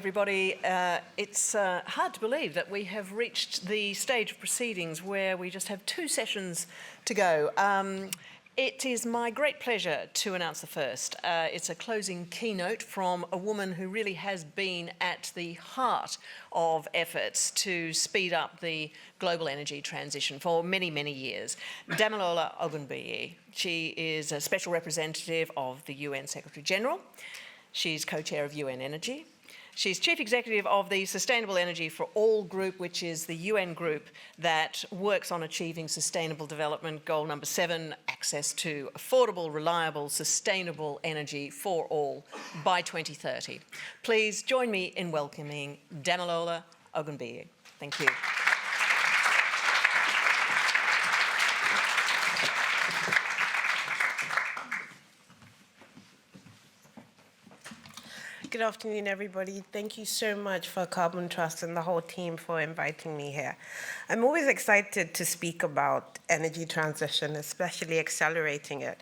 everybody. It's hard to believe that we have reached the stage of proceedings where we just have 2 sessions to go. It is my great pleasure to announce the first. It's a closing keynote from a woman who really has been at the heart of efforts to speed up the global energy transition for many, many years. Damilola Ogunbiyi. She is a special representative of the UN Secretary General. She's co-chair of UN Energy. She's chief executive of the Sustainable Energy for All group, which is the UN group that works on achieving sustainable development goal number 7, access to affordable, reliable, sustainable energy for all by 2030. Please join me in welcoming Damilola Ogunbiyi. Thank you. Good afternoon, everybody. Thank you so much for Carbon Trust and the whole team for inviting me here. I'm always excited to speak about energy transition, especially accelerating it.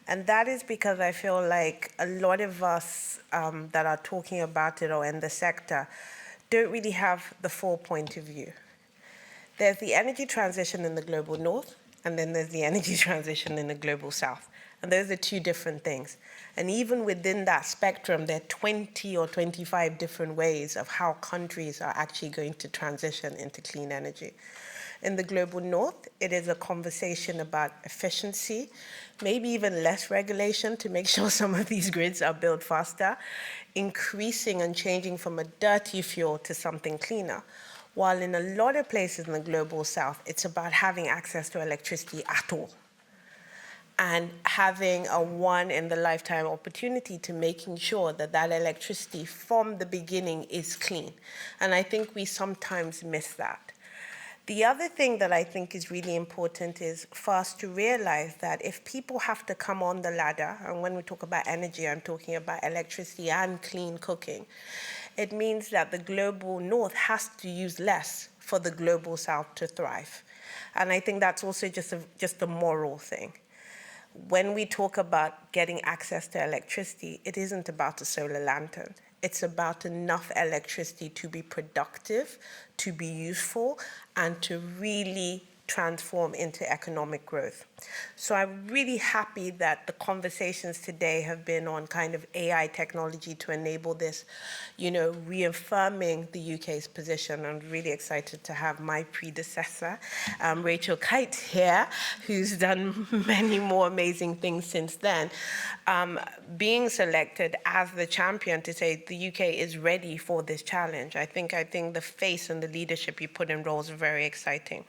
And that is because I feel like a lot of us that are talking about it or in the sector don't really have the full point of view. There's the energy transition in the global north, and then there's the energy transition in the global south. And those are 2 different things. And even within that spectrum, there are 20 or 25 different ways of how countries are actually going to transition into clean energy. In the global north, it is a conversation about efficiency, maybe even less regulation to make sure some of these grids are built faster, increasing and changing from a dirty fuel to something cleaner. While in a lot of places in the global south, it's about having access to electricity at all, and having a one-in-the-lifetime opportunity to making sure that that electricity from the beginning is clean. And I think we sometimes miss that. The other thing that I think is really important is for us to realize that if people have to come on the ladder, and when we talk about energy, I'm talking about electricity and clean cooking, it means that the global north has to use less for the global south to thrive. And I think that's also just a moral thing. When we talk about getting access to electricity, it isn't about a solar lantern. It's about enough electricity to be productive, to be useful, and to really transform into economic growth. So I'm really happy that the conversations today have been on kind of AI technology to enable this, reaffirming the UK's position. I'm really excited to have my predecessor, Rachel Kite here, who's done many more amazing things since then, being selected as the champion to say the UK is ready for this challenge. I think the face and the leadership you put in roles are very exciting.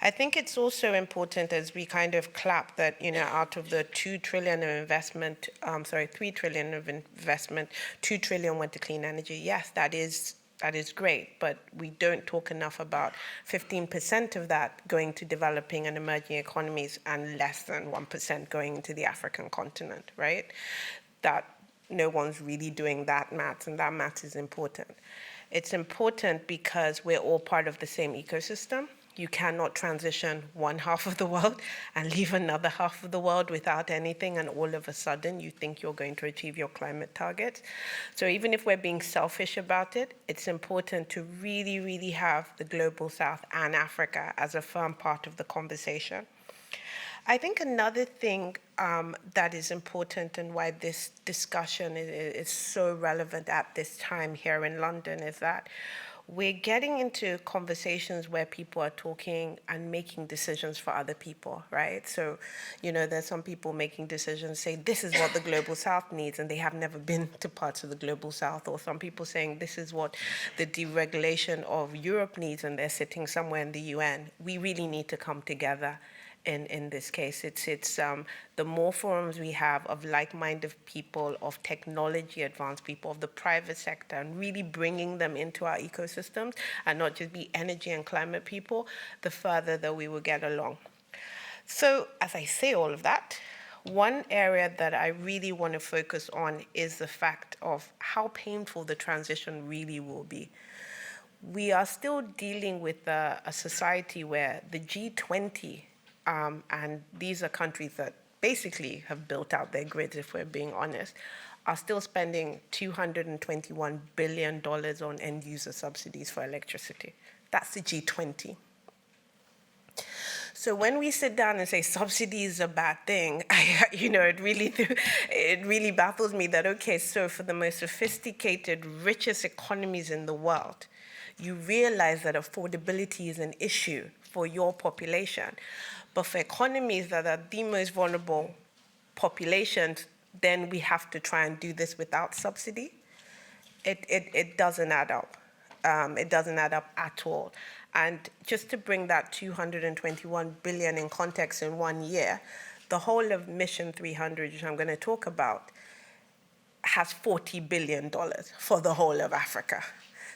I think it's also important as we kind of clap that, out of the 2 trillion of investment, 3 trillion of investment, 2 trillion went to clean energy. Yes, that is great, but we don't talk enough about 15% of that going to developing and emerging economies and less than 1% going into the African continent, right? That no one's really doing that math, and that math is important. It's important because we're all part of the same ecosystem. You cannot transition one half of the world and leave another half of the world without anything, and all of a sudden you think you're going to achieve your climate targets. So even if we're being selfish about it, it's important to really, really have the global south and Africa as a firm part of the conversation. I think another thing that is important and why this discussion is so relevant at this time here in London is that we're getting into conversations where people are talking and making decisions for other people, right? So, there's some people making decisions, say this is what the global south needs, and they have never been to parts of the global south, or some people saying this is what the deregulation of Europe needs, and they're sitting somewhere in the UN. We really need to come together. In this case, it's the more forums we have of like-minded people, of technology advanced people, of the private sector, and really bringing them into our ecosystems and not just be energy and climate people, the further that we will get along. So as I say all of that, one area that I really want to focus on is the fact of how painful the transition really will be. We are still dealing with a society where the G20, and these are countries that basically have built out their grids, if we're being honest, are still spending $221 billion on end-user subsidies for electricity. That's the G20. So when we sit down and say subsidy is a bad thing, it really baffles me that, okay, so for the most sophisticated, richest economies in the world, you realize that affordability is an issue for your population. But for economies that are the most vulnerable populations, then we have to try and do this without subsidy. It doesn't add up. It doesn't add up at all. And just to bring that 221 billion in context in 1 year, the whole of Mission 300, which I'm going to talk about, has $40 billion for the whole of Africa.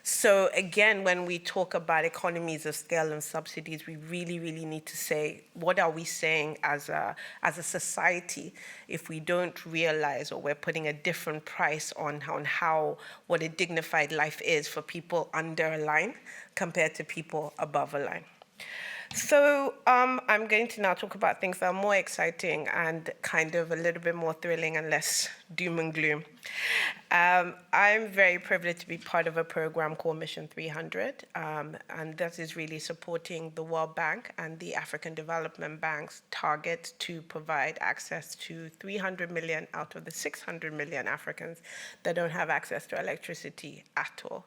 So again, when we talk about economies of scale and subsidies, we really, really need to say, what are we saying as a society if we don't realize, or we're putting a different price on what a dignified life is for people under a line compared to people above a line. So I'm going to now talk about things that are more exciting and kind of a little bit more thrilling and less doom and gloom. I'm very privileged to be part of a program called Mission 300, and that is really supporting the World Bank and the African Development Bank's target to provide access to 300 million out of the 600 million Africans that don't have access to electricity at all.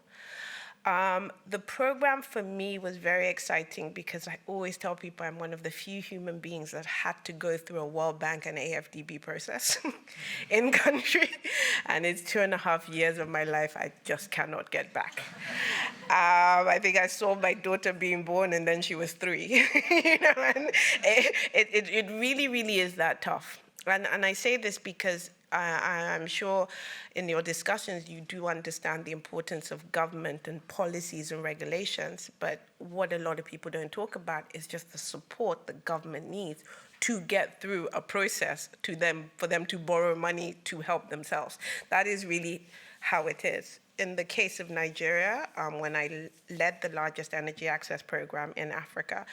The program for me was very exciting because I always tell people I'm one of the few human beings that had to go through a World Bank and AFDB process in country. And it's 2.5 years of my life I just cannot get back. I think I saw my daughter being born and then she was 3. And it really, really is that tough. And I say this because I'm sure in your discussions you do understand the importance of government and policies and regulations, but what a lot of people don't talk about is just the support the government needs to get through a process for them to borrow money to help themselves. That is really how it is. In the case of Nigeria, when I led the largest energy access program in Africa,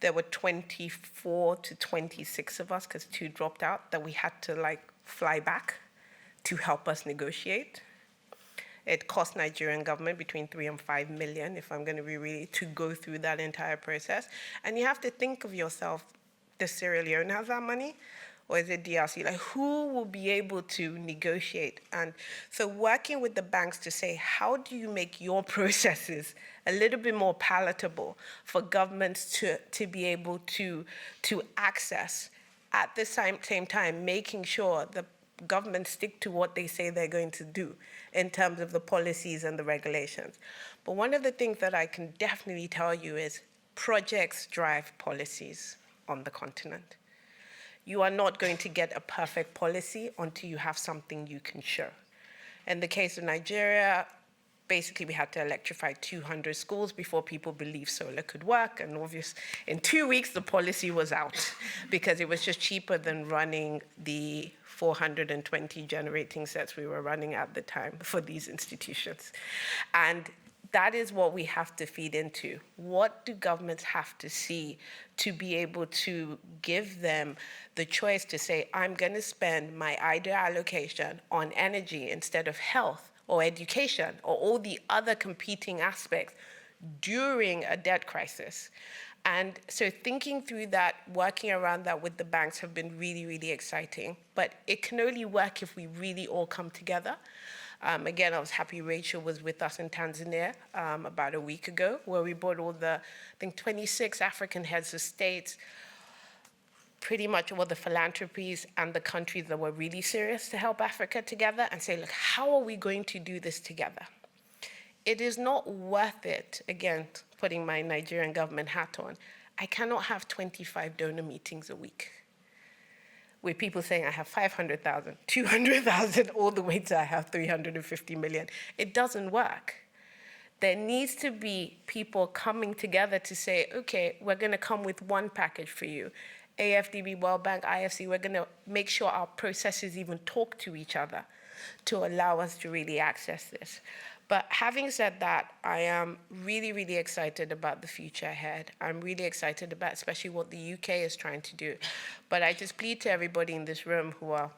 there were 24 to 26 of us, because 2 dropped out, that we had to fly back to help us negotiate. It cost Nigerian government between 3 and 5 million, if I'm going to be really, to go through that entire process. And you have to think of yourself, does Sierra Leone have that money? Or is it DRC? Who will be able to negotiate? And so working with the banks to say, how do you make your processes a little bit more palatable for governments to be able to access, at the same time making sure the governments stick to what they say they're going to do in terms of the policies and the regulations. But one of the things that I can definitely tell you is projects drive policies on the continent. You are not going to get a perfect policy until you have something you can show. In the case of Nigeria, basically we had to electrify 200 schools before people believed solar could work. And obviously, in 2 weeks, the policy was out because it was just cheaper than running the 420 generating sets we were running at the time for these institutions. And that is what we have to feed into. What do governments have to see to be able to give them the choice to say, I'm going to spend my ideal allocation on energy instead of health or education or all the other competing aspects during a debt crisis? And so thinking through that, working around that with the banks have been really, really exciting. But it can only work if we really all come together. Again, I was happy Rachel was with us in Tanzania about a week ago, where we brought all the, I think, 26 African heads of states, pretty much all the philanthropies and the countries that were really serious to help Africa together and say, look, how are we going to do this together? It is not worth it, again, putting my Nigerian government hat on. I cannot have 25 donor meetings a week with people saying I have 500,000, 200,000, all the way to I have 350 million. It doesn't work. There needs to be people coming together to say, okay, we're going to come with one package for you. AFDB, World Bank, IFC, we're going to make sure our processes even talk to each other to allow us to really access this. But having said that, I am really, really excited about the future ahead. I'm really excited about especially what the UK is trying to do. But I just plead to everybody in this room who are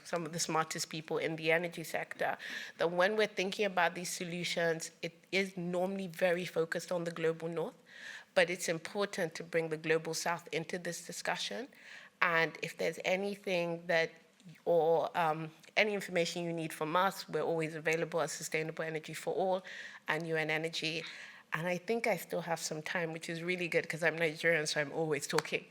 some of the smartest people in the energy sector, that when we're thinking about these solutions, it is normally very focused on the global north, but it's important to bring the global south into this discussion. And if there's anything or any information you need from us, we're always available at Sustainable Energy for All and UN Energy. And I think I still have some time, which is really good because I'm Nigerian, so I'm always talking.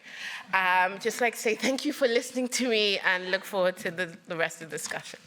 Just like to say thank you for listening to me and look forward to the rest of the discussion.